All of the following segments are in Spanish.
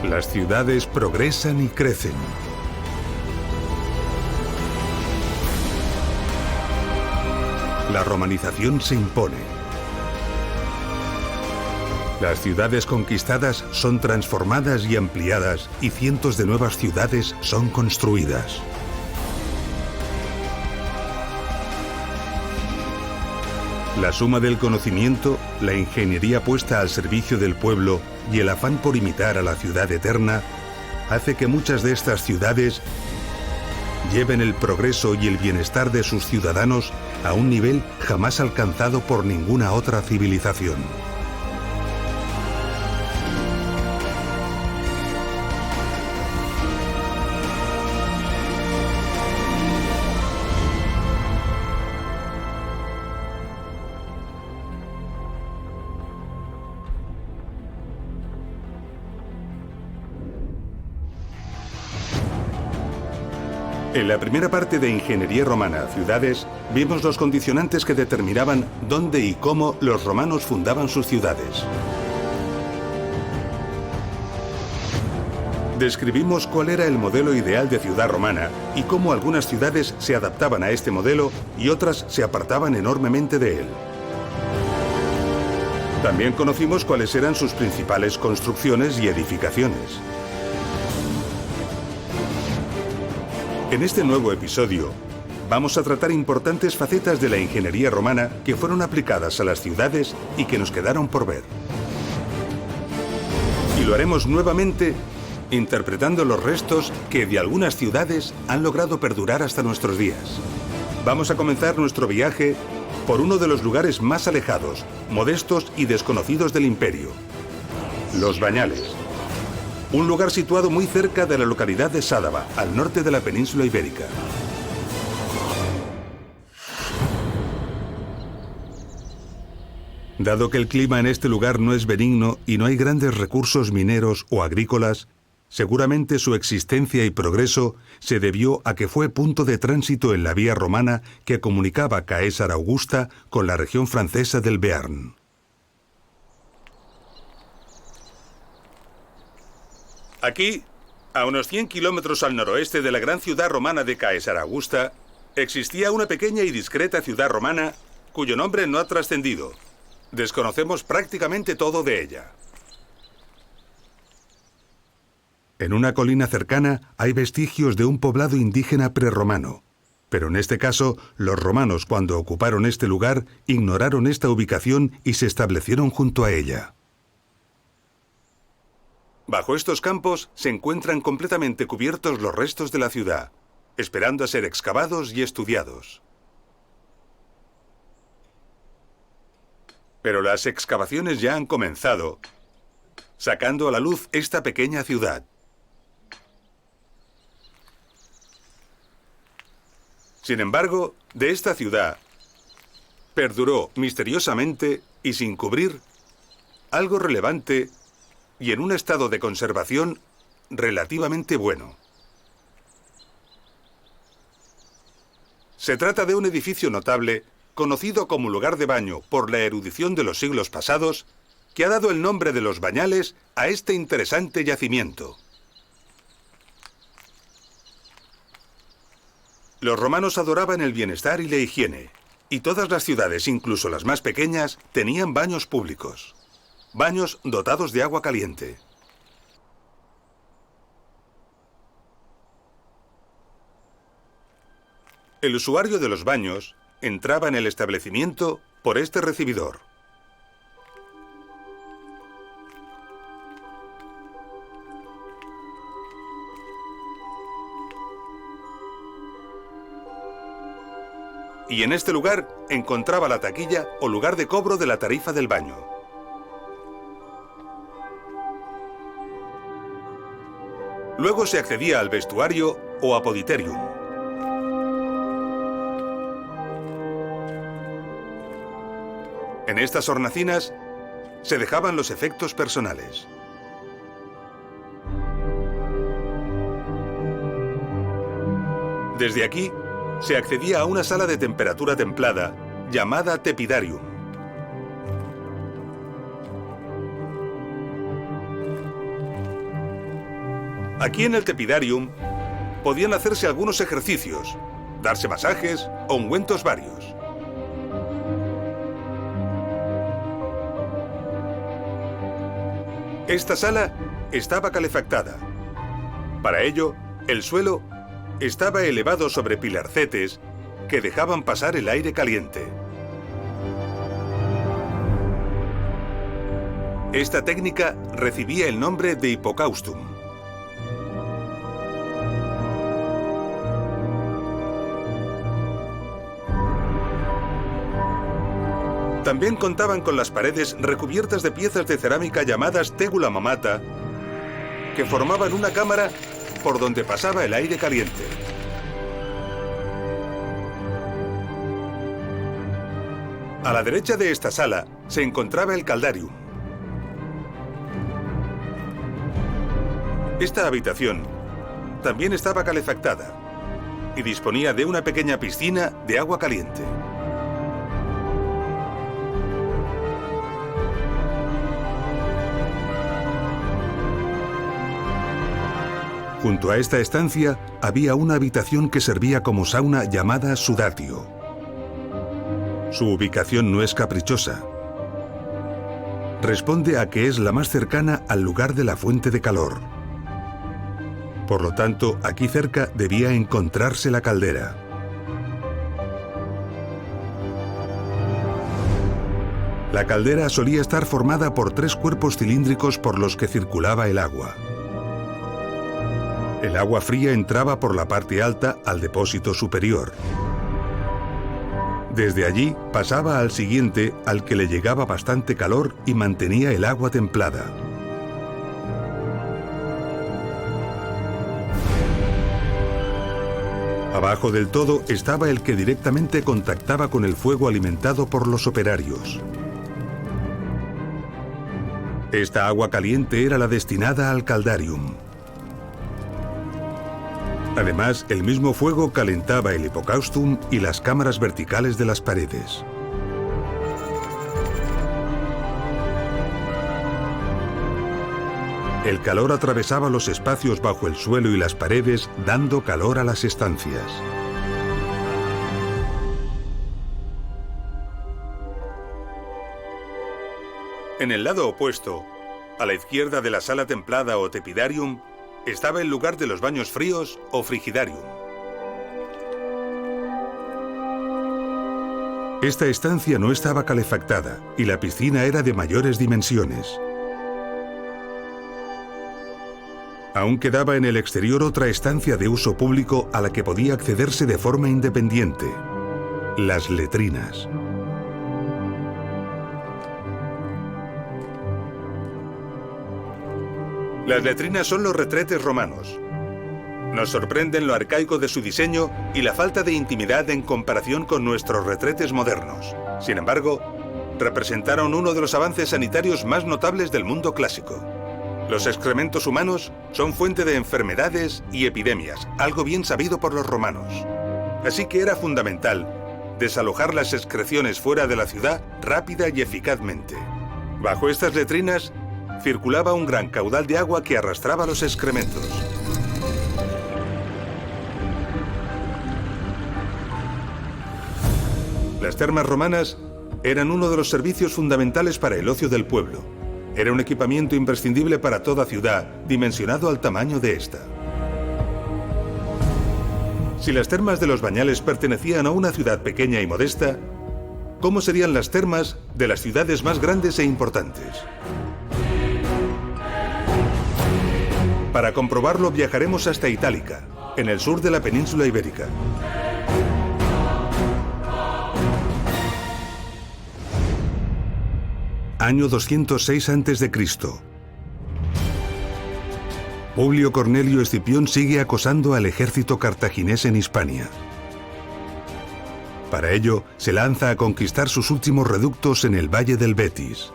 Las ciudades progresan y crecen. La romanización se impone. Las ciudades conquistadas son transformadas y ampliadas y cientos de nuevas ciudades son construidas. La suma del conocimiento, la ingeniería puesta al servicio del pueblo y el afán por imitar a la ciudad eterna hace que muchas de estas ciudades lleven el progreso y el bienestar de sus ciudadanos a un nivel jamás alcanzado por ninguna otra civilización. En la primera parte de Ingeniería Romana, Ciudades, vimos los condicionantes que determinaban dónde y cómo los romanos fundaban sus ciudades. Describimos cuál era el modelo ideal de ciudad romana y cómo algunas ciudades se adaptaban a este modelo y otras se apartaban enormemente de él. También conocimos cuáles eran sus principales construcciones y edificaciones. En este nuevo episodio, vamos a tratar importantes facetas de la ingeniería romana que fueron aplicadas a las ciudades y que nos quedaron por ver. Y lo haremos nuevamente interpretando los restos que de algunas ciudades han logrado perdurar hasta nuestros días. Vamos a comenzar nuestro viaje por uno de los lugares más alejados, modestos y desconocidos del imperio: Los Bañales. Un lugar situado muy cerca de la localidad de Sádaba, al norte de la península ibérica. Dado que el clima en este lugar no es benigno y no hay grandes recursos mineros o agrícolas, seguramente su existencia y progreso se debió a que fue punto de tránsito en la vía romana que comunicaba Caesar Augusta con la región francesa del Béarn. Aquí, a unos 100 kilómetros al noroeste de la gran ciudad romana de Caesar Augusta, existía una pequeña y discreta ciudad romana cuyo nombre no ha trascendido. Desconocemos prácticamente todo de ella. En una colina cercana hay vestigios de un poblado indígena prerromano, pero en este caso, los romanos, cuando ocuparon este lugar, ignoraron esta ubicación y se establecieron junto a ella. Bajo estos campos se encuentran completamente cubiertos los restos de la ciudad, esperando a ser excavados y estudiados. Pero las excavaciones ya han comenzado, sacando a la luz esta pequeña ciudad. Sin embargo, de esta ciudad perduró misteriosamente y sin cubrir algo relevante y en un estado de conservación relativamente bueno. Se trata de un edificio notable, conocido como lugar de baño por la erudición de los siglos pasados, que ha dado el nombre de Los Bañales a este interesante yacimiento. Los romanos adoraban el bienestar y la higiene, y todas las ciudades, incluso las más pequeñas, tenían baños públicos. Baños dotados de agua caliente. El usuario de los baños entraba en el establecimiento por este recibidor. Y en este lugar encontraba la taquilla o lugar de cobro de la tarifa del baño. Luego se accedía al vestuario o apoditerium. En estas hornacinas se dejaban los efectos personales. Desde aquí se accedía a una sala de temperatura templada llamada tepidarium. Aquí en el Tepidarium podían hacerse algunos ejercicios, darse masajes o ungüentos varios. Esta sala estaba calefactada. Para ello, el suelo estaba elevado sobre pilarcetes que dejaban pasar el aire caliente. Esta técnica recibía el nombre de hipocaustum. También contaban con las paredes recubiertas de piezas de cerámica llamadas tegula mamata, que formaban una cámara por donde pasaba el aire caliente. A la derecha de esta sala se encontraba el caldarium. Esta habitación también estaba calefactada y disponía de una pequeña piscina de agua caliente. Junto a esta estancia había una habitación que servía como sauna llamada sudatio. Su ubicación no es caprichosa. Responde a que es la más cercana al lugar de la fuente de calor. Por lo tanto, aquí cerca debía encontrarse la caldera. La caldera solía estar formada por 3 cuerpos cilíndricos por los que circulaba el agua. El agua fría entraba por la parte alta al depósito superior. Desde allí pasaba al siguiente, al que le llegaba bastante calor y mantenía el agua templada. Abajo del todo estaba el que directamente contactaba con el fuego alimentado por los operarios. Esta agua caliente era la destinada al caldarium. Además, el mismo fuego calentaba el hipocaustum y las cámaras verticales de las paredes. El calor atravesaba los espacios bajo el suelo y las paredes, dando calor a las estancias. En el lado opuesto, a la izquierda de la sala templada o tepidarium, estaba el lugar de los baños fríos o frigidarium. Esta estancia no estaba calefactada y la piscina era de mayores dimensiones. Aún quedaba en el exterior otra estancia de uso público a la que podía accederse de forma independiente: las letrinas. Las letrinas son los retretes romanos. Nos sorprenden lo arcaico de su diseño y la falta de intimidad en comparación con nuestros retretes modernos. Sin embargo, representaron uno de los avances sanitarios más notables del mundo clásico. Los excrementos humanos son fuente de enfermedades y epidemias, algo bien sabido por los romanos. Así que era fundamental desalojar las excreciones fuera de la ciudad rápida y eficazmente. Bajo estas letrinas circulaba un gran caudal de agua que arrastraba los excrementos. Las termas romanas eran uno de los servicios fundamentales para el ocio del pueblo. Era un equipamiento imprescindible para toda ciudad, dimensionado al tamaño de esta. Si las termas de los Bañales pertenecían a una ciudad pequeña y modesta, ¿cómo serían las termas de las ciudades más grandes e importantes? Para comprobarlo viajaremos hasta Itálica, en el sur de la península ibérica. Año 206 a.C. Publio Cornelio Escipión sigue acosando al ejército cartaginés en Hispania. Para ello, se lanza a conquistar sus últimos reductos en el valle del Betis.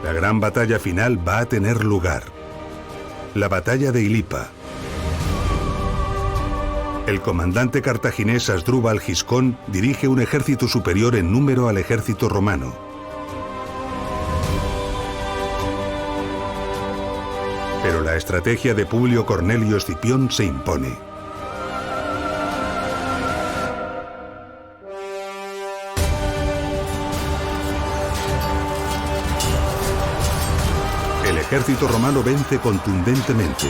La gran batalla final va a tener lugar: la batalla de Ilipa. El comandante cartaginés Asdrúbal Giscón dirige un ejército superior en número al ejército romano. Pero Pero la estrategia de Publio Cornelio Escipión se impone. El ejército romano vence contundentemente.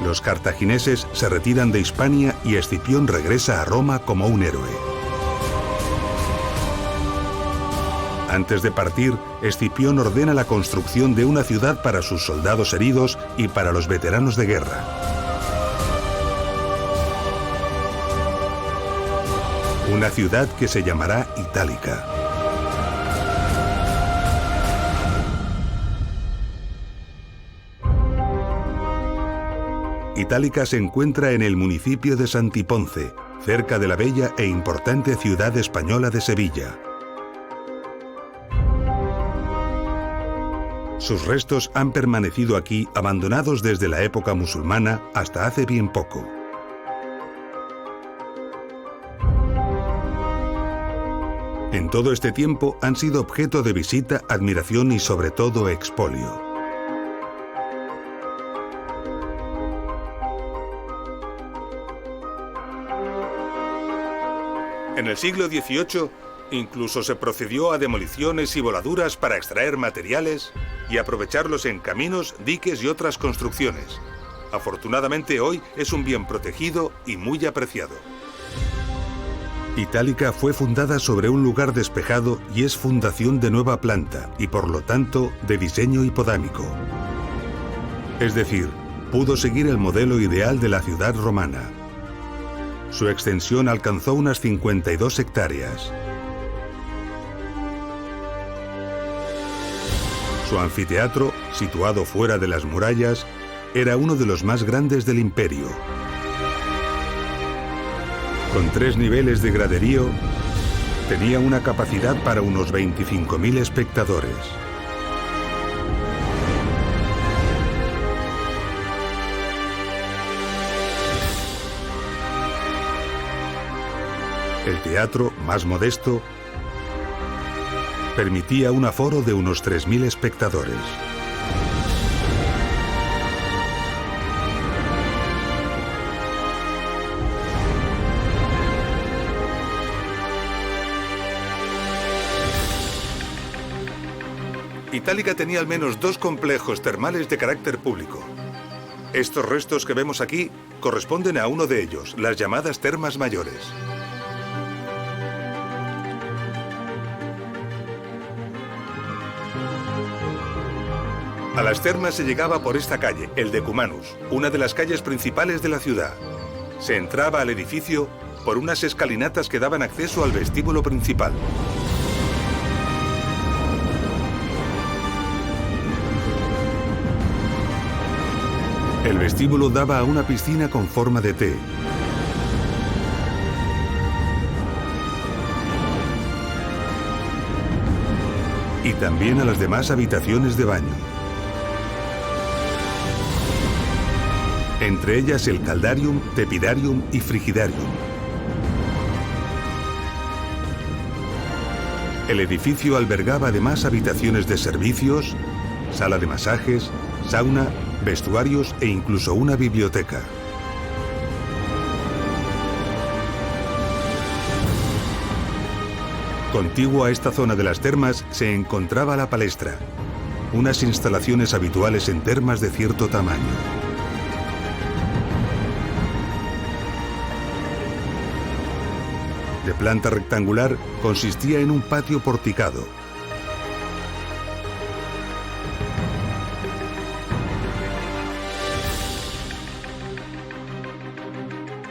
Los cartagineses se retiran de Hispania y Escipión regresa a Roma como un héroe. Antes de partir, Escipión ordena la construcción de una ciudad para sus soldados heridos y para los veteranos de guerra. Una ciudad que se llamará Itálica. Itálica se encuentra en el municipio de Santiponce, cerca de la bella e importante ciudad española de Sevilla. Sus restos han permanecido aquí abandonados desde la época musulmana hasta hace bien poco. En todo este tiempo han sido objeto de visita, admiración y sobre todo expolio. En el siglo XVIII, incluso se procedió a demoliciones y voladuras para extraer materiales y aprovecharlos en caminos, diques y otras construcciones. Afortunadamente hoy es un bien protegido y muy apreciado. Itálica fue fundada sobre un lugar despejado y es fundación de nueva planta y por lo tanto de diseño hipodámico. Es decir, pudo seguir el modelo ideal de la ciudad romana. Su extensión alcanzó unas 52 hectáreas. Su anfiteatro, situado fuera de las murallas, era uno de los más grandes del imperio. Con 3 niveles de graderío, tenía una capacidad para unos 25.000 espectadores. El teatro, más modesto, permitía un aforo de unos 3.000 espectadores. Itálica tenía al menos 2 complejos termales de carácter público. Estos restos que vemos aquí corresponden a uno de ellos, las llamadas Termas Mayores. A las termas se llegaba por esta calle, el Decumanus, una de las calles principales de la ciudad. Se entraba al edificio por unas escalinatas que daban acceso al vestíbulo principal. El vestíbulo daba a una piscina con forma de T. Y también a las demás habitaciones de baño. Entre ellas el Caldarium, Tepidarium y Frigidarium. El edificio albergaba además habitaciones de servicios, sala de masajes, sauna, vestuarios e incluso una biblioteca. Contiguo a esta zona de las termas se encontraba la palestra, unas instalaciones habituales en termas de cierto tamaño. De planta rectangular, consistía en un patio porticado.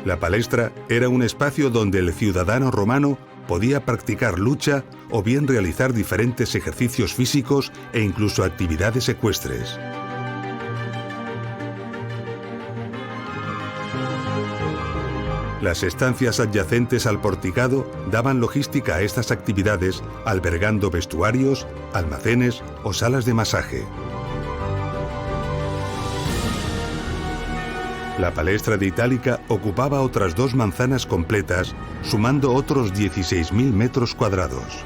La palestra era un espacio donde el ciudadano romano podía practicar lucha o bien realizar diferentes ejercicios físicos e incluso actividades ecuestres. Las estancias adyacentes al porticado daban logística a estas actividades, albergando vestuarios, almacenes o salas de masaje. La palestra de Itálica ocupaba otras 2 manzanas completas, sumando otros 16.000 metros cuadrados.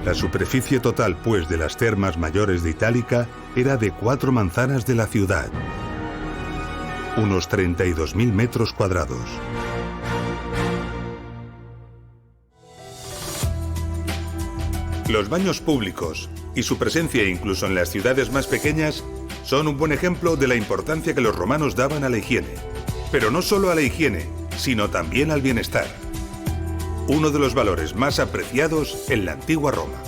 La superficie total, pues, de las termas mayores de Itálica era de 4 manzanas de la ciudad, unos 32.000 metros cuadrados. Los baños públicos y su presencia incluso en las ciudades más pequeñas son un buen ejemplo de la importancia que los romanos daban a la higiene. Pero no solo a la higiene, sino también al bienestar. Uno de los valores más apreciados en la antigua Roma.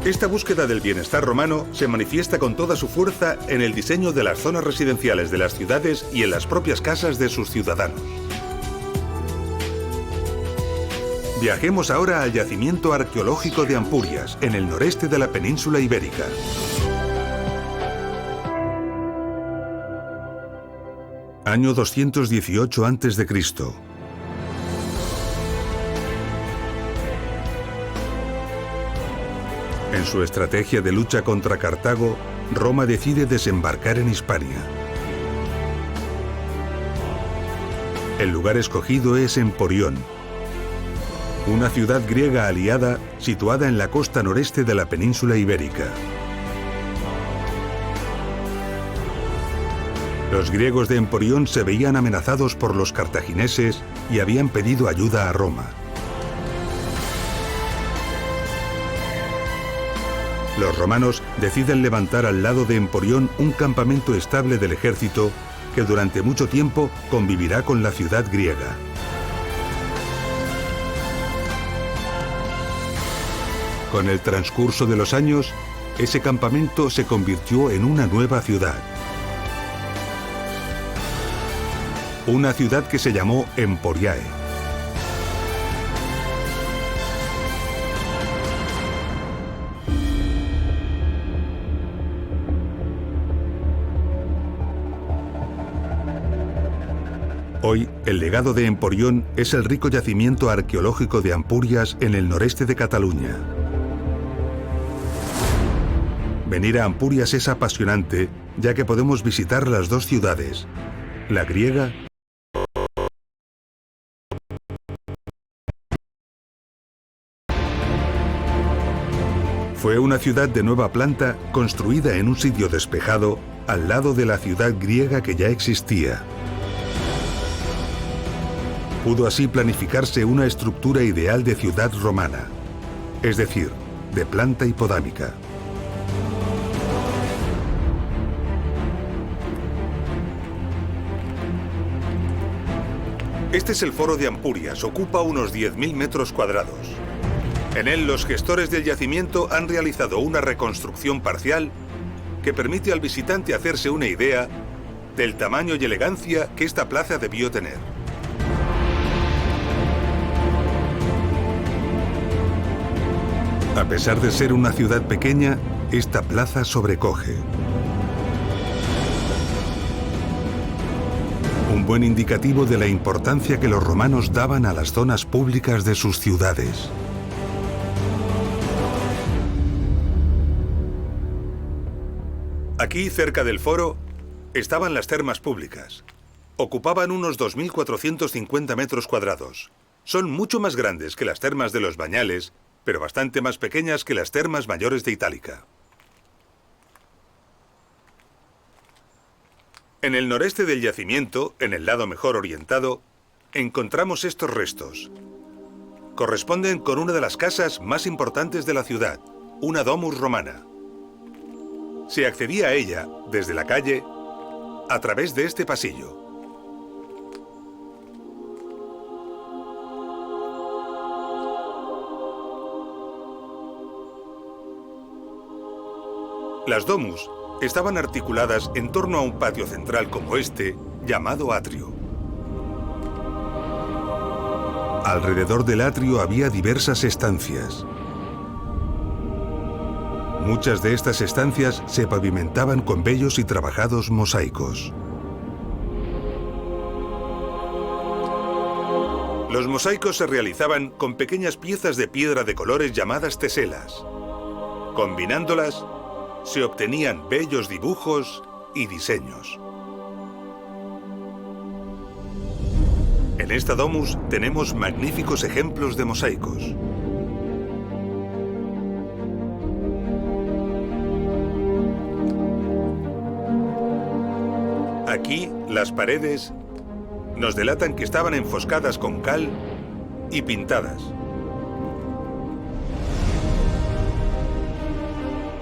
Esta búsqueda del bienestar romano se manifiesta con toda su fuerza en el diseño de las zonas residenciales de las ciudades y en las propias casas de sus ciudadanos. Viajemos ahora al yacimiento arqueológico de Ampurias, en el noreste de la península ibérica. Año 218 a.C. En su estrategia de lucha contra Cartago, Roma decide desembarcar en Hispania. El lugar escogido es Emporión, una ciudad griega aliada situada en la costa noreste de la península ibérica. Los griegos de Emporión se veían amenazados por los cartagineses y habían pedido ayuda a Roma. Los romanos deciden levantar al lado de Emporión un campamento estable del ejército que durante mucho tiempo convivirá con la ciudad griega. Con el transcurso de los años, ese campamento se convirtió en una nueva ciudad. Una ciudad que se llamó Emporiae. Hoy, el legado de Emporión es el rico yacimiento arqueológico de Ampurias en el noreste de Cataluña. Venir a Ampurias es apasionante, ya que podemos visitar las dos ciudades, la griega fue una ciudad de nueva planta construida en un sitio despejado al lado de la ciudad griega que ya existía. Pudo así planificarse una estructura ideal de ciudad romana, es decir, de planta hipodámica. Este es el foro de Ampurias, ocupa unos 10.000 metros cuadrados. En él, los gestores del yacimiento han realizado una reconstrucción parcial que permite al visitante hacerse una idea del tamaño y elegancia que esta plaza debió tener. A pesar de ser una ciudad pequeña, esta plaza sobrecoge. Un buen indicativo de la importancia que los romanos daban a las zonas públicas de sus ciudades. Aquí, cerca del foro, estaban las termas públicas. Ocupaban unos 2.450 metros cuadrados. Son mucho más grandes que las termas de los Bañales, pero bastante más pequeñas que las termas mayores de Itálica. En el noreste del yacimiento, en el lado mejor orientado, encontramos estos restos. Corresponden con una de las casas más importantes de la ciudad, una domus romana. Se accedía a ella, desde la calle, a través de este pasillo. Las domus estaban articuladas en torno a un patio central como este, llamado atrio. Alrededor del atrio había diversas estancias. Muchas de estas estancias se pavimentaban con bellos y trabajados mosaicos. Los mosaicos se realizaban con pequeñas piezas de piedra de colores llamadas teselas. Combinándolas, se obtenían bellos dibujos y diseños. En esta domus tenemos magníficos ejemplos de mosaicos. Aquí, las paredes nos delatan que estaban enfoscadas con cal y pintadas.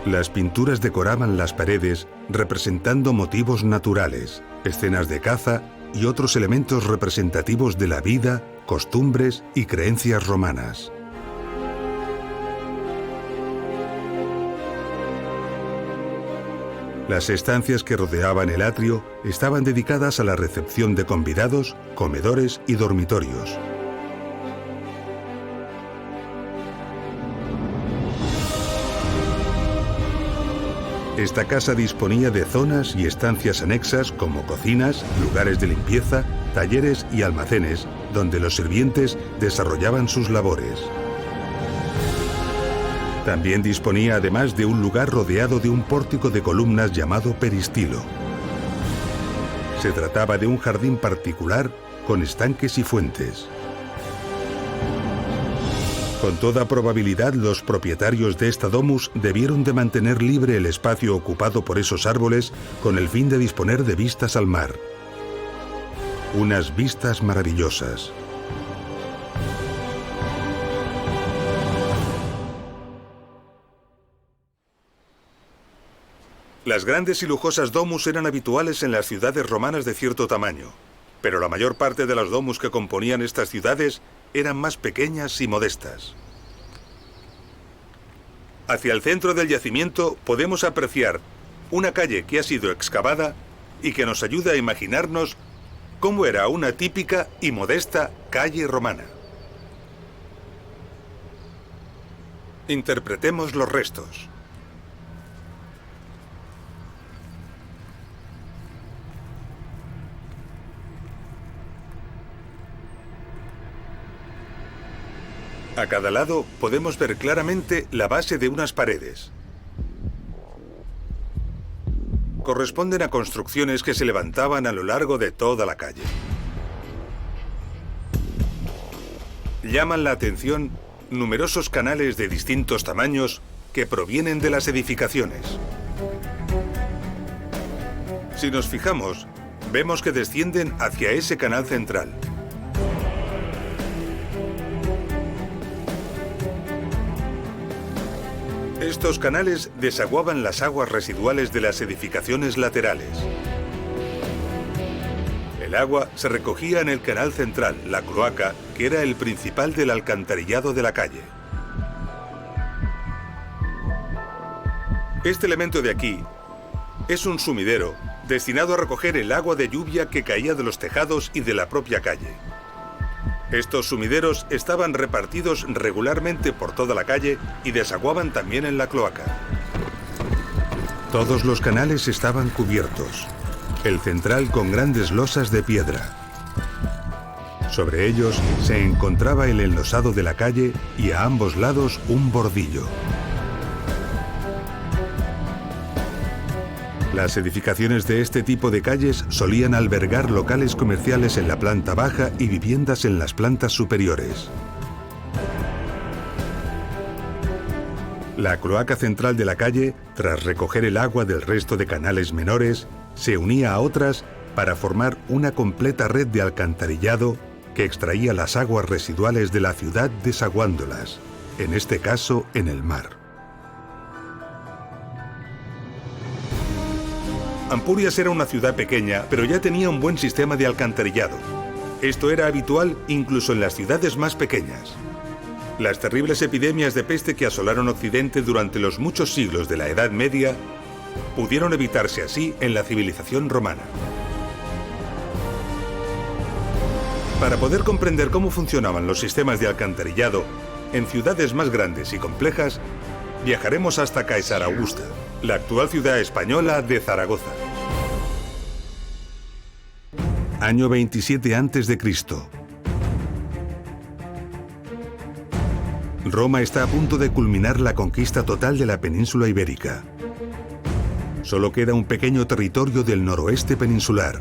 Las pinturas decoraban las paredes representando motivos naturales, escenas de caza y otros elementos representativos de la vida, costumbres y creencias romanas. Las estancias que rodeaban el atrio estaban dedicadas a la recepción de convidados, comedores y dormitorios. Esta casa disponía de zonas y estancias anexas como cocinas, lugares de limpieza, talleres y almacenes, donde los sirvientes desarrollaban sus labores. También disponía además de un lugar rodeado de un pórtico de columnas llamado peristilo. Se trataba de un jardín particular con estanques y fuentes. Con toda probabilidad, los propietarios de esta domus debieron de mantener libre el espacio ocupado por esos árboles con el fin de disponer de vistas al mar. Unas vistas maravillosas. Las grandes y lujosas domus eran habituales en las ciudades romanas de cierto tamaño, pero la mayor parte de las domus que componían estas ciudades eran más pequeñas y modestas. Hacia el centro del yacimiento podemos apreciar una calle que ha sido excavada y que nos ayuda a imaginarnos cómo era una típica y modesta calle romana. Interpretemos los restos. A cada lado podemos ver claramente la base de unas paredes. Corresponden a construcciones que se levantaban a lo largo de toda la calle. Llaman la atención numerosos canales de distintos tamaños que provienen de las edificaciones. Si nos fijamos, vemos que descienden hacia ese canal central. Estos canales desaguaban las aguas residuales de las edificaciones laterales. El agua se recogía en el canal central, la cloaca, que era el principal del alcantarillado de la calle. Este elemento de aquí es un sumidero destinado a recoger el agua de lluvia que caía de los tejados y de la propia calle. Estos sumideros estaban repartidos regularmente por toda la calle y desaguaban también en la cloaca. Todos los canales estaban cubiertos, el central con grandes losas de piedra. Sobre ellos se encontraba el enlosado de la calle y a ambos lados un bordillo. Las edificaciones de este tipo de calles solían albergar locales comerciales en la planta baja y viviendas en las plantas superiores. La cloaca central de la calle, tras recoger el agua del resto de canales menores, se unía a otras para formar una completa red de alcantarillado que extraía las aguas residuales de la ciudad desaguándolas, en este caso en el mar. Ampurias era una ciudad pequeña, pero ya tenía un buen sistema de alcantarillado. Esto era habitual incluso en las ciudades más pequeñas. Las terribles epidemias de peste que asolaron Occidente durante los muchos siglos de la Edad Media pudieron evitarse así en la civilización romana. Para poder comprender cómo funcionaban los sistemas de alcantarillado en ciudades más grandes y complejas, viajaremos hasta Caesar Augusta, la actual ciudad española de Zaragoza. Año 27 a.C. Roma está a punto de culminar la conquista total de la península ibérica. Solo queda un pequeño territorio del noroeste peninsular.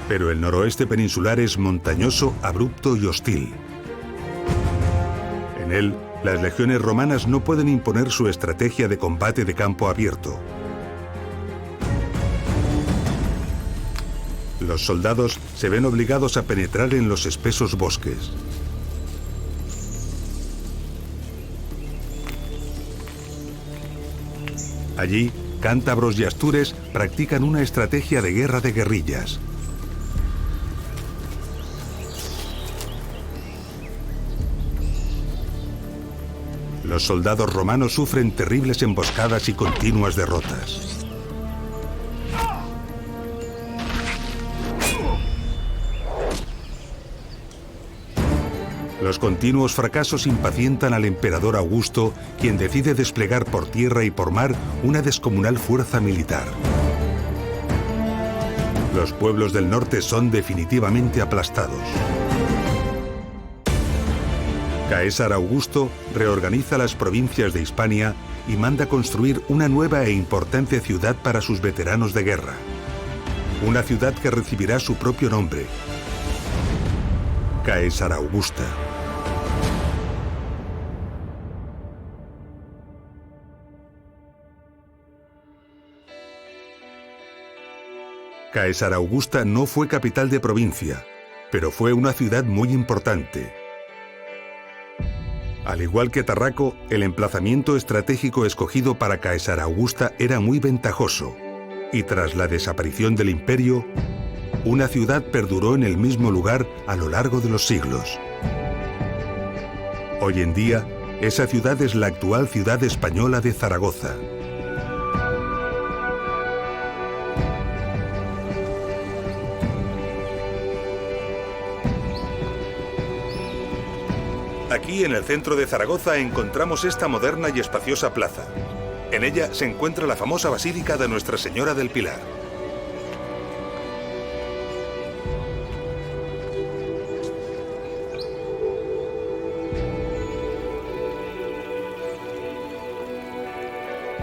Pero el noroeste peninsular es montañoso, abrupto y hostil. En él, las legiones romanas no pueden imponer su estrategia de combate de campo abierto. Los soldados se ven obligados a penetrar en los espesos bosques. Allí, cántabros y astures practican una estrategia de guerra de guerrillas. Los soldados romanos sufren terribles emboscadas y continuas derrotas. Los continuos fracasos impacientan al emperador Augusto, quien decide desplegar por tierra y por mar una descomunal fuerza militar. Los pueblos del norte son definitivamente aplastados. Caesar Augusto reorganiza las provincias de Hispania y manda construir una nueva e importante ciudad para sus veteranos de guerra. Una ciudad que recibirá su propio nombre: Caesar Augusta. Caesar Augusta no fue capital de provincia, pero fue una ciudad muy importante. Al igual que Tarraco, el emplazamiento estratégico escogido para Caesar Augusta era muy ventajoso, y tras la desaparición del imperio, una ciudad perduró en el mismo lugar a lo largo de los siglos. Hoy en día, esa ciudad es la actual ciudad española de Zaragoza. Aquí, en el centro de Zaragoza, encontramos esta moderna y espaciosa plaza. En ella se encuentra la famosa Basílica de Nuestra Señora del Pilar.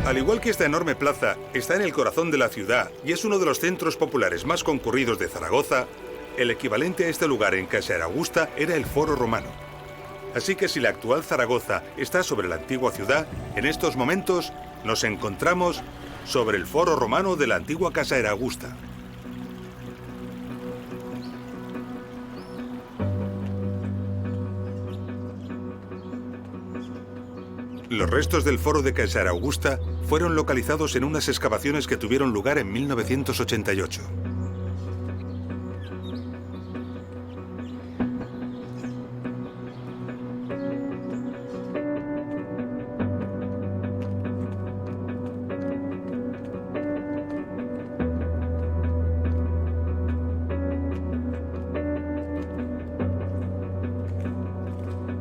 Al igual que esta enorme plaza, está en el corazón de la ciudad y es uno de los centros populares más concurridos de Zaragoza. El equivalente a este lugar en Caesar Augusta era el Foro Romano. Así que si la actual Zaragoza está sobre la antigua ciudad, en estos momentos nos encontramos sobre el Foro Romano de la antigua Caesar Augusta. Los restos del Foro de Caesar Augusta fueron localizados en unas excavaciones que tuvieron lugar en 1988.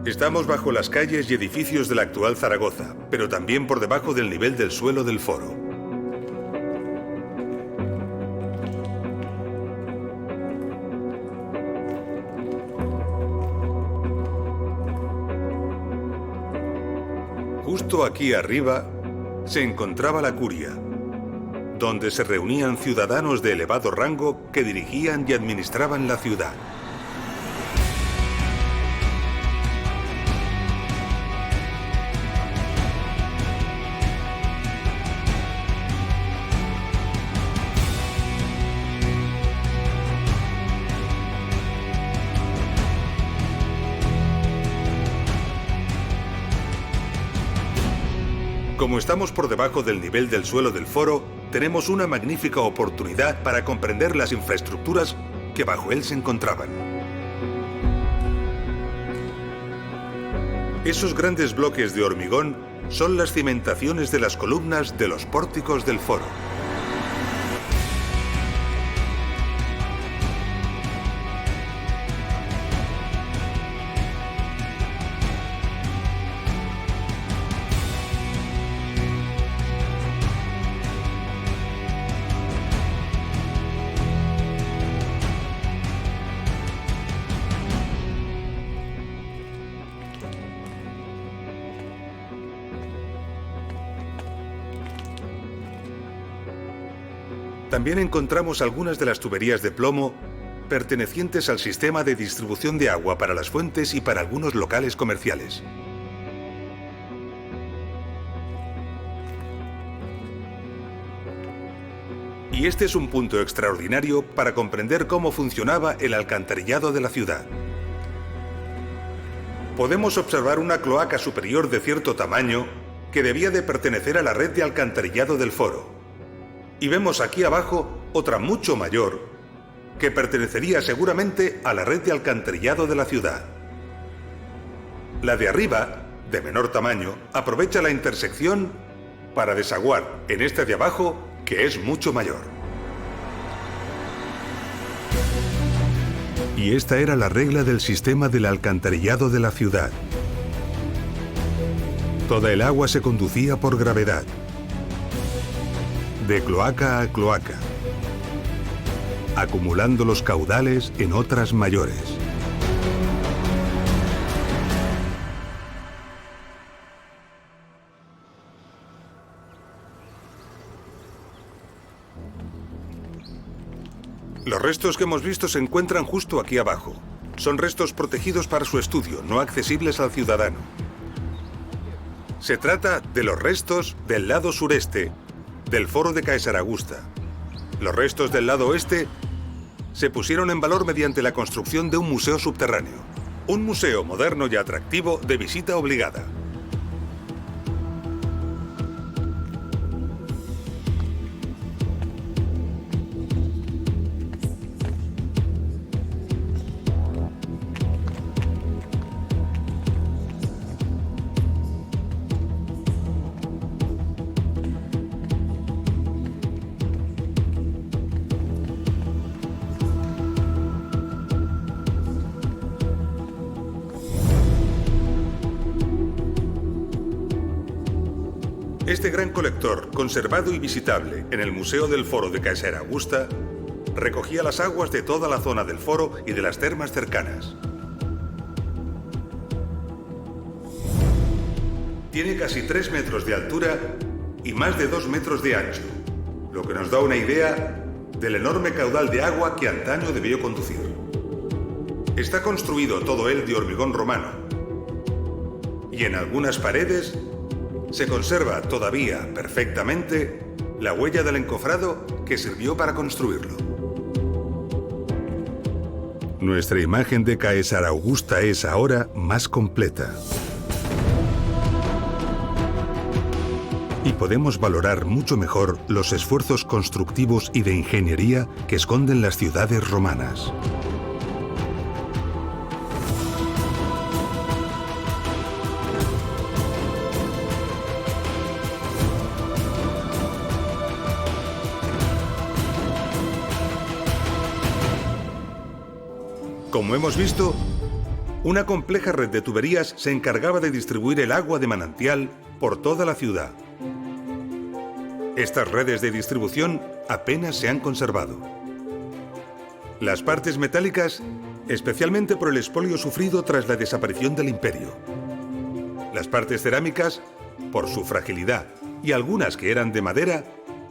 Estamos bajo las calles y edificios de la actual Zaragoza, pero también por debajo del nivel del suelo del foro. Justo aquí arriba se encontraba la curia, donde se reunían ciudadanos de elevado rango que dirigían y administraban la ciudad. Como estamos por debajo del nivel del suelo del foro, tenemos una magnífica oportunidad para comprender las infraestructuras que bajo él se encontraban. Esos grandes bloques de hormigón son las cimentaciones de las columnas de los pórticos del foro. También encontramos algunas de las tuberías de plomo pertenecientes al sistema de distribución de agua para las fuentes y para algunos locales comerciales. Y este es un punto extraordinario para comprender cómo funcionaba el alcantarillado de la ciudad. Podemos observar una cloaca superior de cierto tamaño que debía de pertenecer a la red de alcantarillado del foro. Y vemos aquí abajo otra mucho mayor que pertenecería seguramente a la red de alcantarillado de la ciudad. La de arriba, de menor tamaño, aprovecha la intersección para desaguar en esta de abajo, que es mucho mayor. Y esta era la regla del sistema del alcantarillado de la ciudad. Toda el agua se conducía por gravedad, de cloaca a cloaca, acumulando los caudales en otras mayores. Los restos que hemos visto se encuentran justo aquí abajo. Son restos protegidos para su estudio, no accesibles al ciudadano. Se trata de los restos del lado sureste del foro de Caesar Augusta. Los restos del lado oeste se pusieron en valor mediante la construcción de un museo subterráneo. Un museo moderno y atractivo de visita obligada. Este gran colector, conservado y visitable en el Museo del Foro de Caesar Augusta, recogía las aguas de toda la zona del foro y de las termas cercanas. Tiene casi 3 metros de altura y más de 2 metros de ancho, lo que nos da una idea del enorme caudal de agua que antaño debió conducir. Está construido todo él de hormigón romano y en algunas paredes se conserva todavía perfectamente la huella del encofrado que sirvió para construirlo. Nuestra imagen de Caesar Augusta es ahora más completa. Y podemos valorar mucho mejor los esfuerzos constructivos y de ingeniería que esconden las ciudades romanas. Como hemos visto, una compleja red de tuberías se encargaba de distribuir el agua de manantial por toda la ciudad. Estas redes de distribución apenas se han conservado. Las partes metálicas, especialmente por el expolio sufrido tras la desaparición del imperio. Las partes cerámicas, por su fragilidad, y algunas que eran de madera,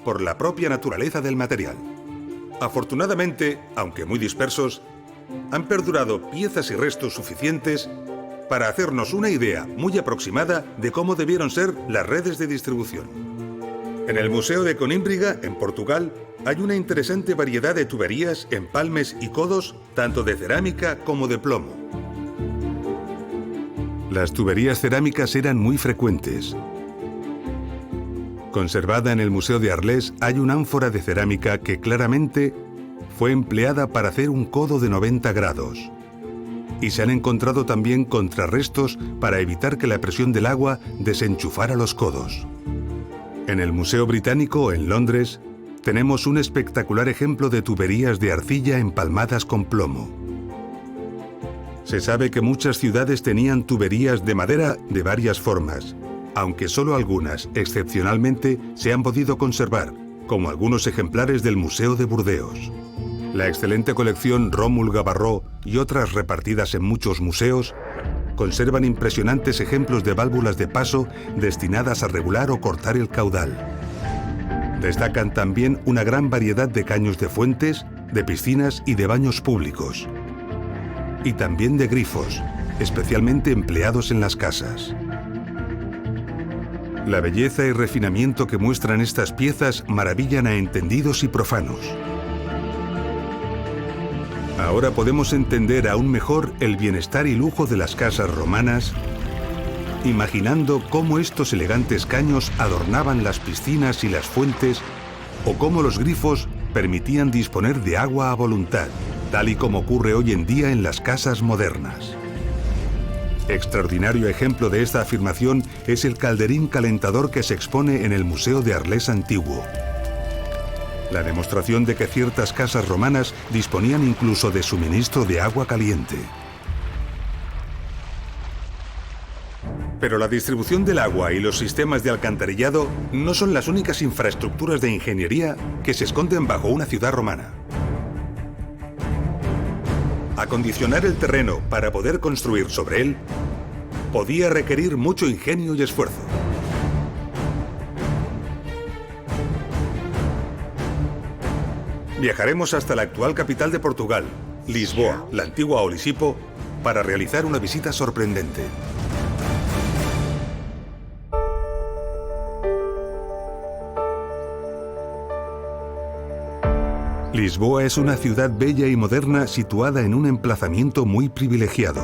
por la propia naturaleza del material. Afortunadamente, aunque muy dispersos, han perdurado piezas y restos suficientes para hacernos una idea muy aproximada de cómo debieron ser las redes de distribución. En el Museo de Conímbriga, en Portugal, hay una interesante variedad de tuberías, empalmes y codos, tanto de cerámica como de plomo. Las tuberías cerámicas eran muy frecuentes. Conservada en el Museo de Arles hay una ánfora de cerámica que claramente fue empleada para hacer un codo de 90 grados. Y se han encontrado también contrarrestos para evitar que la presión del agua desenchufara los codos. En el Museo Británico, en Londres, tenemos un espectacular ejemplo de tuberías de arcilla empalmadas con plomo. Se sabe que muchas ciudades tenían tuberías de madera de varias formas, aunque solo algunas, excepcionalmente, se han podido conservar, como algunos ejemplares del Museo de Burdeos. La excelente colección Rómul Gavarró y otras repartidas en muchos museos conservan impresionantes ejemplos de válvulas de paso destinadas a regular o cortar el caudal. Destacan también una gran variedad de caños de fuentes de piscinas y de baños públicos. Y también de grifos, especialmente empleados en las casas. La belleza y refinamiento que muestran estas piezas maravillan a entendidos y profanos. Ahora podemos entender aún mejor el bienestar y lujo de las casas romanas, imaginando cómo estos elegantes caños adornaban las piscinas y las fuentes, o cómo los grifos permitían disponer de agua a voluntad, tal y como ocurre hoy en día en las casas modernas. Extraordinario ejemplo de esta afirmación es el calderín calentador que se expone en el Museo de Arles Antiguo. La demostración de que ciertas casas romanas disponían incluso de suministro de agua caliente. Pero la distribución del agua y los sistemas de alcantarillado no son las únicas infraestructuras de ingeniería que se esconden bajo una ciudad romana. Acondicionar el terreno para poder construir sobre él podía requerir mucho ingenio y esfuerzo. Viajaremos hasta la actual capital de Portugal, Lisboa, la antigua Olisipo, para realizar una visita sorprendente. Lisboa es una ciudad bella y moderna situada en un emplazamiento muy privilegiado.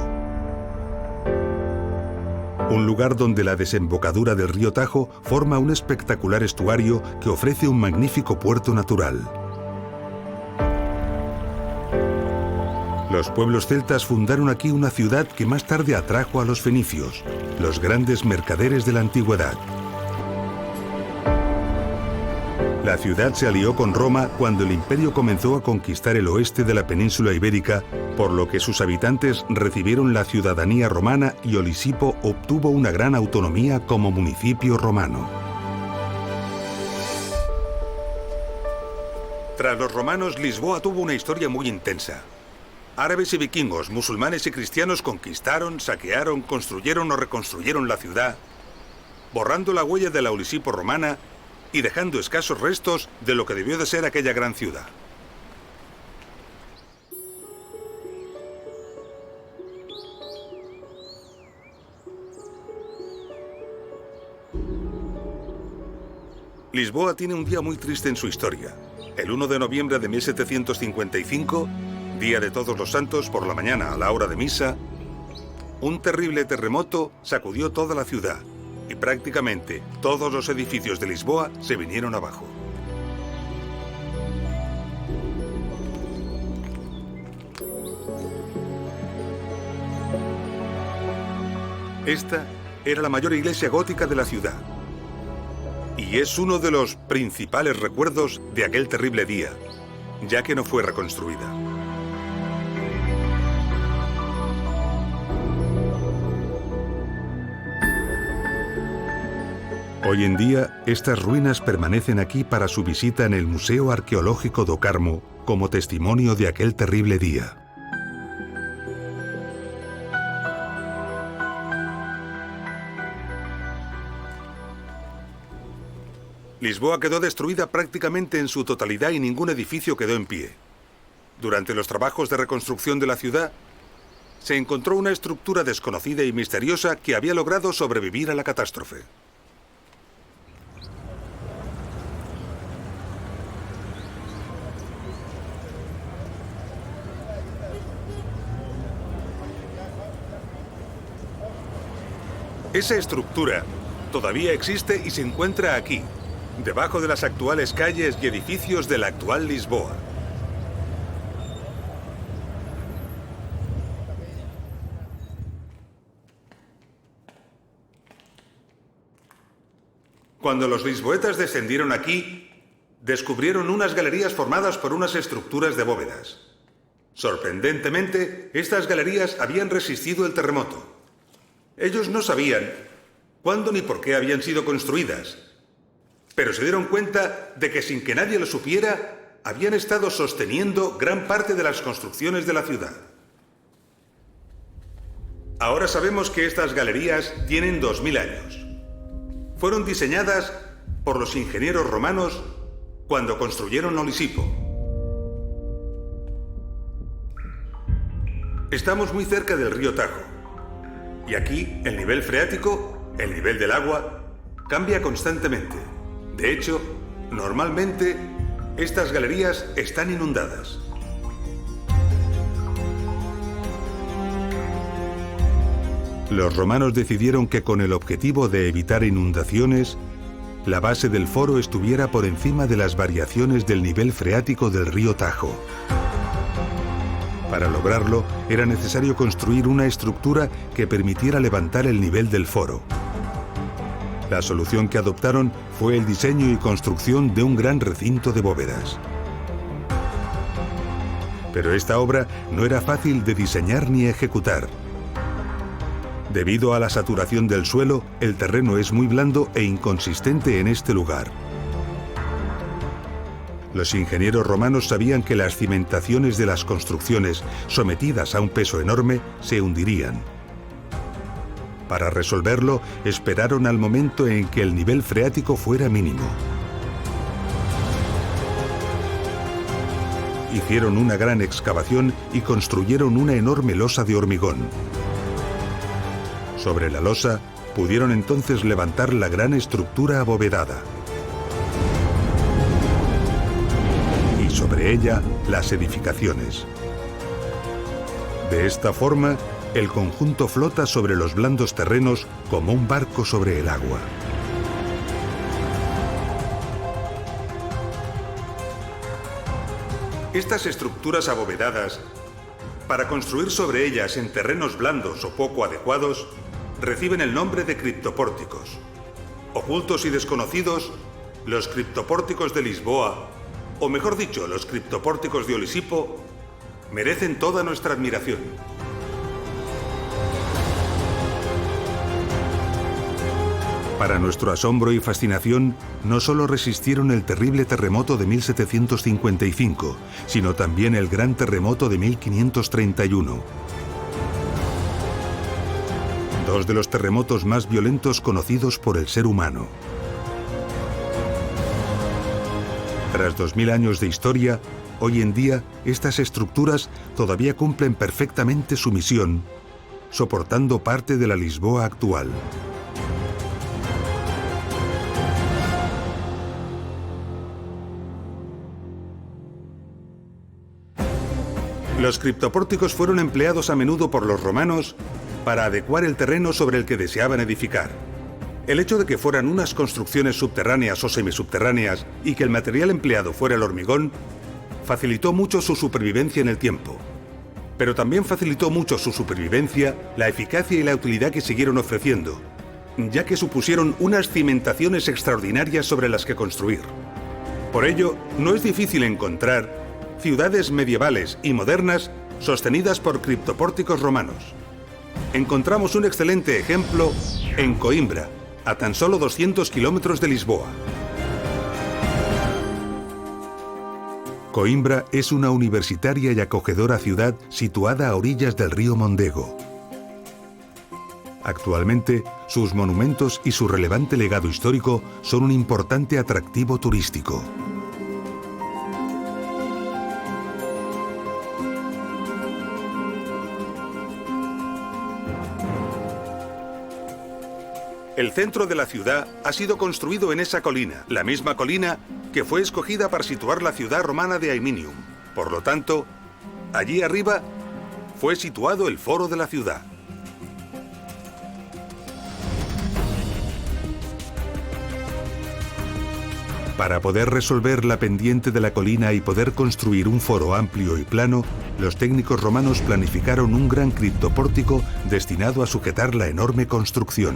Un lugar donde la desembocadura del río Tajo forma un espectacular estuario que ofrece un magnífico puerto natural. Los pueblos celtas fundaron aquí una ciudad que más tarde atrajo a los fenicios, los grandes mercaderes de la antigüedad. La ciudad se alió con Roma cuando el imperio comenzó a conquistar el oeste de la península ibérica, por lo que sus habitantes recibieron la ciudadanía romana y Olisipo obtuvo una gran autonomía como municipio romano. Tras los romanos, Lisboa tuvo una historia muy intensa. Árabes y vikingos, musulmanes y cristianos conquistaron, saquearon, construyeron o reconstruyeron la ciudad, borrando la huella de la Olisipo romana y dejando escasos restos de lo que debió de ser aquella gran ciudad. Lisboa tiene un día muy triste en su historia. El 1 de noviembre de 1755, día de Todos los Santos, por la mañana a la hora de misa, un terrible terremoto sacudió toda la ciudad y prácticamente todos los edificios de Lisboa se vinieron abajo. Esta era la mayor iglesia gótica de la ciudad y es uno de los principales recuerdos de aquel terrible día, ya que no fue reconstruida. Hoy en día, estas ruinas permanecen aquí para su visita en el Museo Arqueológico do Carmo como testimonio de aquel terrible día. Lisboa quedó destruida prácticamente en su totalidad y ningún edificio quedó en pie. Durante los trabajos de reconstrucción de la ciudad, se encontró una estructura desconocida y misteriosa que había logrado sobrevivir a la catástrofe. Esa estructura todavía existe y se encuentra aquí, debajo de las actuales calles y edificios de la actual Lisboa. Cuando los lisboetas descendieron aquí, descubrieron unas galerías formadas por unas estructuras de bóvedas. Sorprendentemente, estas galerías habían resistido el terremoto. Ellos no sabían cuándo ni por qué habían sido construidas, pero se dieron cuenta de que sin que nadie lo supiera, habían estado sosteniendo gran parte de las construcciones de la ciudad. Ahora sabemos que estas galerías tienen 2000 años. Fueron diseñadas por los ingenieros romanos cuando construyeron Olisipo. Estamos muy cerca del río Tajo. Y aquí el nivel freático, el nivel del agua, cambia constantemente. De hecho, normalmente estas galerías están inundadas. Los romanos decidieron que con el objetivo de evitar inundaciones, la base del foro estuviera por encima de las variaciones del nivel freático del río Tajo. Para lograrlo, era necesario construir una estructura que permitiera levantar el nivel del foro. La solución que adoptaron fue el diseño y construcción de un gran recinto de bóvedas. Pero esta obra no era fácil de diseñar ni ejecutar. Debido a la saturación del suelo, el terreno es muy blando e inconsistente en este lugar. Los ingenieros romanos sabían que las cimentaciones de las construcciones, sometidas a un peso enorme, se hundirían. Para resolverlo, esperaron al momento en que el nivel freático fuera mínimo. Hicieron una gran excavación y construyeron una enorme losa de hormigón. Sobre la losa, pudieron entonces levantar la gran estructura abovedada. Y sobre ella, las edificaciones. De esta forma, el conjunto flota sobre los blandos terrenos como un barco sobre el agua. Estas estructuras abovedadas, para construir sobre ellas en terrenos blandos o poco adecuados, reciben el nombre de criptopórticos. Ocultos y desconocidos, los criptopórticos de Lisboa, o mejor dicho, los criptopórticos de Olisipo, merecen toda nuestra admiración. Para nuestro asombro y fascinación, no solo resistieron el terrible terremoto de 1755, sino también el gran terremoto de 1531. Dos de los terremotos más violentos conocidos por el ser humano. Tras 2000 años de historia, hoy en día estas estructuras todavía cumplen perfectamente su misión, soportando parte de la Lisboa actual. Los criptopórticos fueron empleados a menudo por los romanos para adecuar el terreno sobre el que deseaban edificar. El hecho de que fueran unas construcciones subterráneas o semisubterráneas y que el material empleado fuera el hormigón, facilitó mucho su supervivencia en el tiempo. Pero también facilitó mucho su supervivencia la eficacia y la utilidad que siguieron ofreciendo, ya que supusieron unas cimentaciones extraordinarias sobre las que construir. Por ello, no es difícil encontrar ciudades medievales y modernas sostenidas por criptopórticos romanos. Encontramos un excelente ejemplo en Coimbra, a tan solo 200 kilómetros de Lisboa. Coimbra es una universitaria y acogedora ciudad situada a orillas del río Mondego. Actualmente, sus monumentos y su relevante legado histórico son un importante atractivo turístico. El centro de la ciudad ha sido construido en esa colina, la misma colina que fue escogida para situar la ciudad romana de Aeminium. Por lo tanto, allí arriba fue situado el foro de la ciudad. Para poder resolver la pendiente de la colina y poder construir un foro amplio y plano, los técnicos romanos planificaron un gran criptopórtico destinado a sujetar la enorme construcción.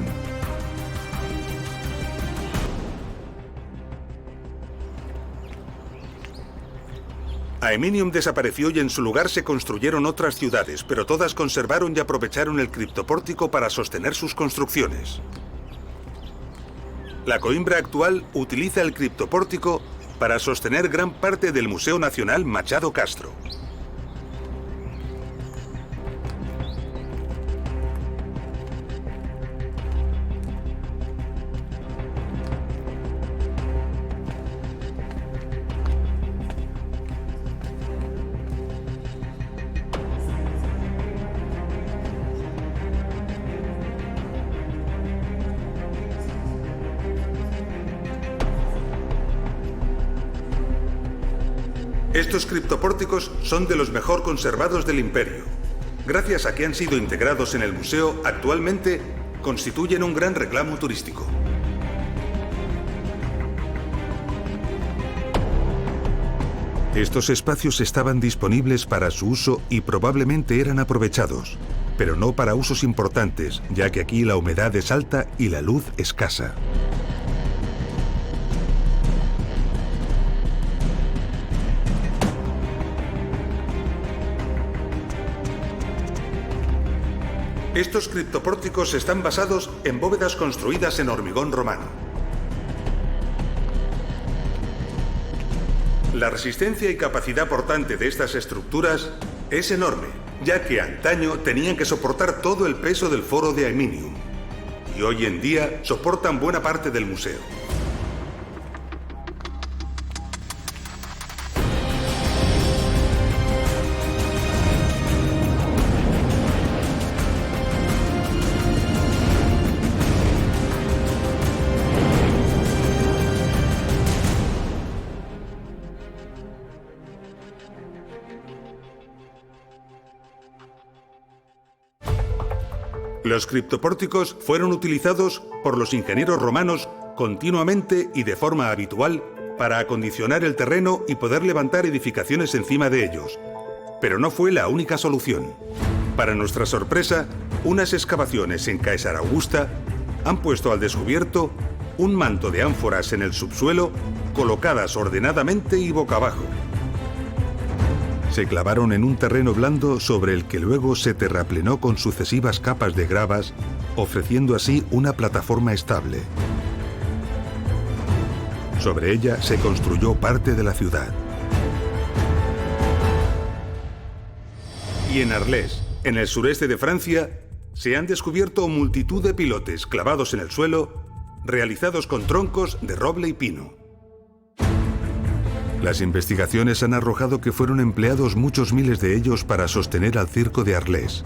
Aeminium desapareció y en su lugar se construyeron otras ciudades, pero todas conservaron y aprovecharon el criptopórtico para sostener sus construcciones. La Coimbra actual utiliza el criptopórtico para sostener gran parte del Museo Nacional Machado Castro. Estos criptopórticos son de los mejor conservados del imperio. Gracias a que han sido integrados en el museo, actualmente constituyen un gran reclamo turístico. Estos espacios estaban disponibles para su uso y probablemente eran aprovechados, pero no para usos importantes, ya que aquí la humedad es alta y la luz escasa. Estos criptopórticos están basados en bóvedas construidas en hormigón romano. La resistencia y capacidad portante de estas estructuras es enorme, ya que antaño tenían que soportar todo el peso del foro de Aeminium, y hoy en día soportan buena parte del museo. Los criptopórticos fueron utilizados por los ingenieros romanos continuamente y de forma habitual para acondicionar el terreno y poder levantar edificaciones encima de ellos. Pero no fue la única solución. Para nuestra sorpresa, unas excavaciones en Caesar Augusta han puesto al descubierto un manto de ánforas en el subsuelo, colocadas ordenadamente y boca abajo. Se clavaron en un terreno blando sobre el que luego se terraplenó con sucesivas capas de gravas, ofreciendo así una plataforma estable. Sobre ella se construyó parte de la ciudad. Y en Arles, en el sureste de Francia, se han descubierto multitud de pilotes clavados en el suelo, realizados con troncos de roble y pino. Las investigaciones han arrojado que fueron empleados muchos miles de ellos para sostener al circo de Arles.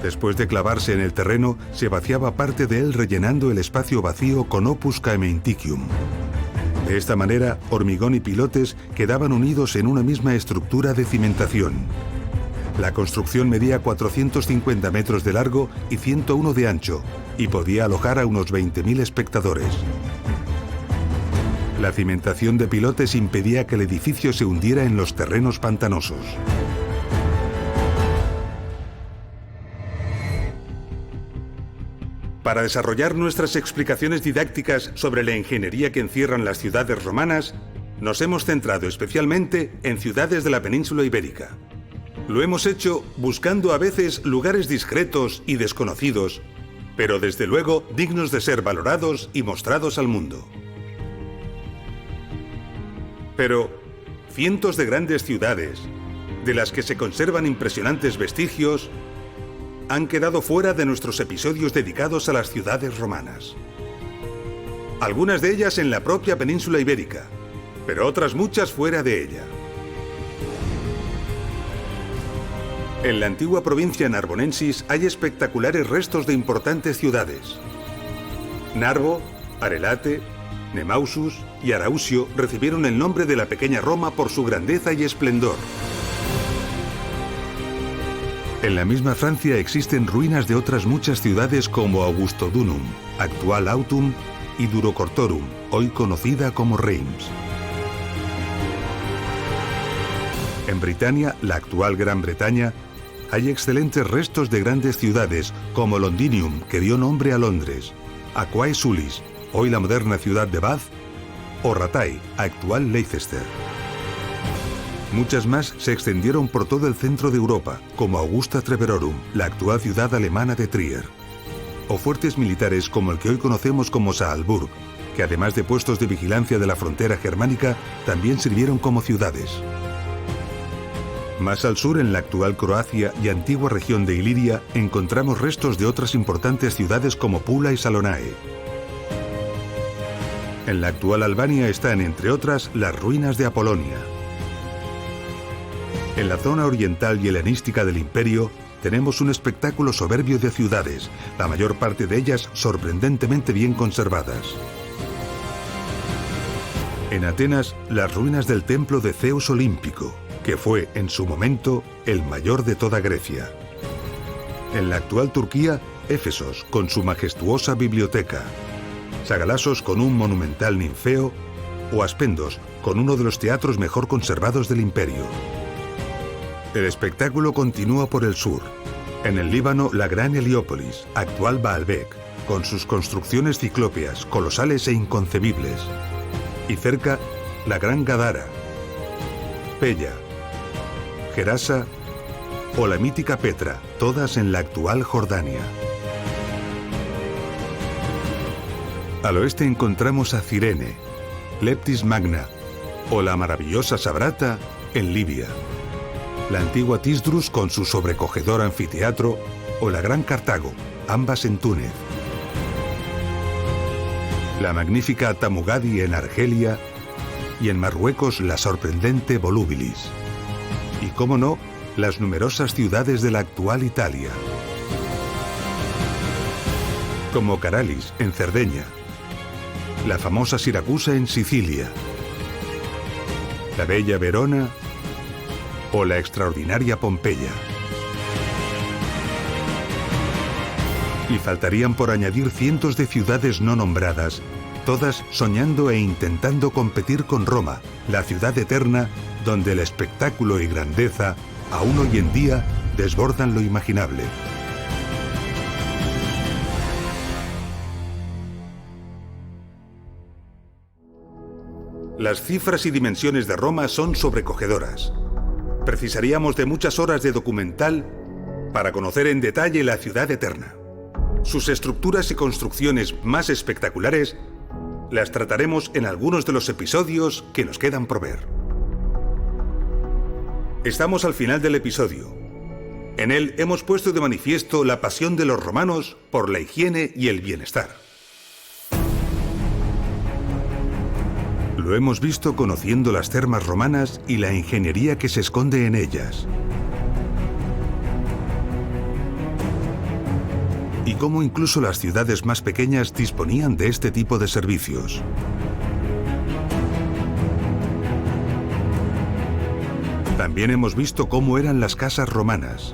Después de clavarse en el terreno, se vaciaba parte de él rellenando el espacio vacío con opus caementicium. De esta manera, hormigón y pilotes quedaban unidos en una misma estructura de cimentación. La construcción medía 450 metros de largo y 101 de ancho, y podía alojar a unos 20.000 espectadores. La cimentación de pilotes impedía que el edificio se hundiera en los terrenos pantanosos. Para desarrollar nuestras explicaciones didácticas sobre la ingeniería que encierran las ciudades romanas, nos hemos centrado especialmente en ciudades de la península ibérica. Lo hemos hecho buscando a veces lugares discretos y desconocidos, pero desde luego dignos de ser valorados y mostrados al mundo. Pero cientos de grandes ciudades, de las que se conservan impresionantes vestigios, han quedado fuera de nuestros episodios dedicados a las ciudades romanas. Algunas de ellas en la propia península ibérica, pero otras muchas fuera de ella. En la antigua provincia narbonensis hay espectaculares restos de importantes ciudades. Narbo, Arelate, Nemausus y Arausio recibieron el nombre de la pequeña Roma por su grandeza y esplendor. En la misma Francia existen ruinas de otras muchas ciudades como Augustodunum, actual Autum, y Durocortorum, hoy conocida como Reims. En Britania, la actual Gran Bretaña, hay excelentes restos de grandes ciudades como Londinium, que dio nombre a Londres, Aquae Sulis, hoy la moderna ciudad de Bath, o Ratai, actual Leicester. Muchas más se extendieron por todo el centro de Europa, como Augusta Treverorum, la actual ciudad alemana de Trier, o fuertes militares como el que hoy conocemos como Saalburg, que además de puestos de vigilancia de la frontera germánica, también sirvieron como ciudades. Más al sur, en la actual Croacia y antigua región de Iliria, encontramos restos de otras importantes ciudades como Pula y Salonae. En la actual Albania están, entre otras, las ruinas de Apolonia. En la zona oriental y helenística del imperio, tenemos un espectáculo soberbio de ciudades, la mayor parte de ellas sorprendentemente bien conservadas. En Atenas, las ruinas del templo de Zeus Olímpico, que fue en su momento el mayor de toda Grecia. En la actual Turquía, Éfesos con su majestuosa biblioteca, Sagalassos con un monumental ninfeo o Aspendos con uno de los teatros mejor conservados del imperio. El espectáculo continúa por el sur. En el Líbano, la gran Heliópolis, actual Baalbek, con sus construcciones ciclópeas, colosales e inconcebibles. Y cerca, la gran Gadara, Pella, Gerasa o la mítica Petra, todas en la actual Jordania. Al oeste encontramos a Cirene, Leptis Magna o la maravillosa Sabrata en Libia. La antigua Tisdrus con su sobrecogedor anfiteatro o la gran Cartago, ambas en Túnez. La magnífica Tamugadi en Argelia y en Marruecos la sorprendente Volubilis. Y cómo no, las numerosas ciudades de la actual Italia, como Caralis en Cerdeña, la famosa Siracusa en Sicilia, la bella Verona o la extraordinaria Pompeya. Y faltarían por añadir cientos de ciudades no nombradas, todas soñando e intentando competir con Roma, la ciudad eterna, donde el espectáculo y grandeza, aún hoy en día, desbordan lo imaginable. Las cifras y dimensiones de Roma son sobrecogedoras. Precisaríamos de muchas horas de documental para conocer en detalle la ciudad eterna. Sus estructuras y construcciones más espectaculares las trataremos en algunos de los episodios que nos quedan por ver. Estamos al final del episodio. En él hemos puesto de manifiesto la pasión de los romanos por la higiene y el bienestar. Lo hemos visto conociendo las termas romanas y la ingeniería que se esconde en ellas. Y cómo incluso las ciudades más pequeñas disponían de este tipo de servicios. También hemos visto cómo eran las casas romanas.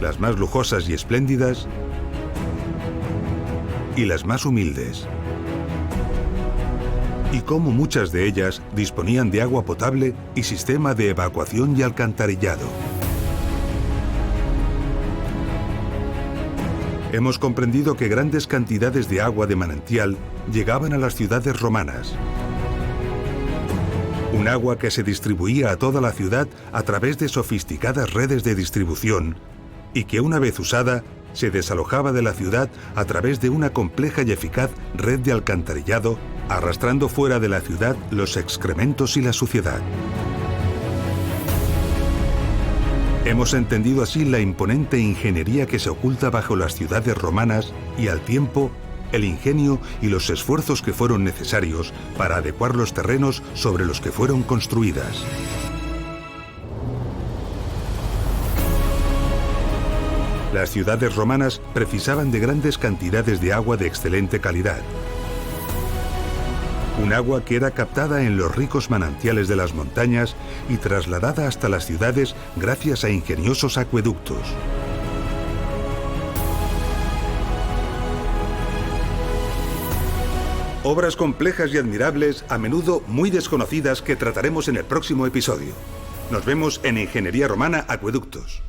Las más lujosas y espléndidas y las más humildes. Y cómo muchas de ellas disponían de agua potable y sistema de evacuación y alcantarillado. Hemos comprendido que grandes cantidades de agua de manantial llegaban a las ciudades romanas. Un agua que se distribuía a toda la ciudad a través de sofisticadas redes de distribución y que una vez usada se desalojaba de la ciudad a través de una compleja y eficaz red de alcantarillado, arrastrando fuera de la ciudad los excrementos y la suciedad. Hemos entendido así la imponente ingeniería que se oculta bajo las ciudades romanas y, al tiempo, el ingenio y los esfuerzos que fueron necesarios para adecuar los terrenos sobre los que fueron construidas. Las ciudades romanas precisaban de grandes cantidades de agua de excelente calidad. Un agua que era captada en los ricos manantiales de las montañas y trasladada hasta las ciudades gracias a ingeniosos acueductos. Obras complejas y admirables, a menudo muy desconocidas, que trataremos en el próximo episodio. Nos vemos en Ingeniería Romana Acueductos.